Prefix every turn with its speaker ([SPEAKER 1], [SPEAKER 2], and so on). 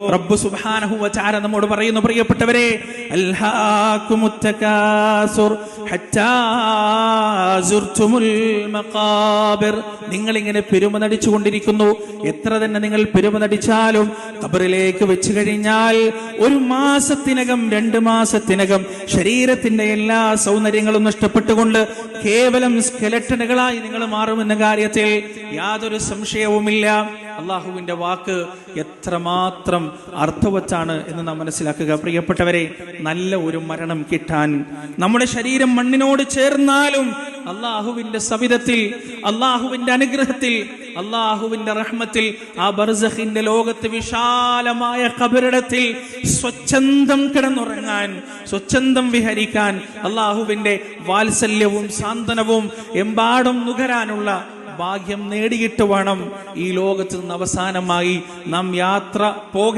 [SPEAKER 1] റബ്ബ് സുബ്ഹാനഹു വ തആല നമ്മോട് പറയുന്നു, പ്രിയപ്പെട്ടവരെ, അൽഹാകുമുത് തകാസുർ ഹത്താ സുർതുമുൽ മഖാബിർ. നിങ്ങൾ ഇങ്ങനെ പെരുമ നടിച്ചുകൊണ്ടിരിക്കുന്നു. എത്ര തന്നെ നിങ്ങൾ പെരുമ നടിച്ചാലും ഖബറിലേക്ക് വെച്ച് കഴിഞ്ഞാൽ ഒരു മാസത്തിനകം 2 മാസത്തിനകം ശരീരത്തിന്റെ എല്ലാ സൗന്ദര്യങ്ങളും നഷ്ടപ്പെട്ടുകൊണ്ട് കേവലം സ്കെലറ്റനുകളായി നിങ്ങൾ മാറുമെന്ന കാര്യത്തിൽ യാതൊരു സംശയവുമില്ല. അള്ളാഹുവിന്റെ വാക്ക് എത്രമാത്രം അർത്ഥവത്താണ് എന്ന് നാം മനസ്സിലാക്കുക. പ്രിയപ്പെട്ടവരെ, നല്ല ഒരു മരണം കിട്ടാൻ നമ്മുടെ ശരീരം മണ്ണിനോട് ചേർന്നാലും അള്ളാഹുവിന്റെ സവിധത്തിൽ, അള്ളാഹുവിന്റെ അനുഗ്രഹത്തിൽ, അള്ളാഹുവിന്റെ റഹ്മത്തിൽ, ആ ബർസഖിന്റെ ലോകത്ത് വിശാലമായ ഖബറിടത്തിൽ സ്വച്ഛന്തം കിടന്നുറങ്ങാൻ, സ്വച്ഛന്തം വിഹരിക്കാൻ, അള്ളാഹുവിന്റെ വാത്സല്യവും സാന്ത്വനവും എമ്പാടും നുകരാനുള്ള ഭാഗ്യം നേടിയിട്ട് വേണം ഈ ലോകത്ത് നിന്ന് അവസാനമായി നാം യാത്ര പോകേ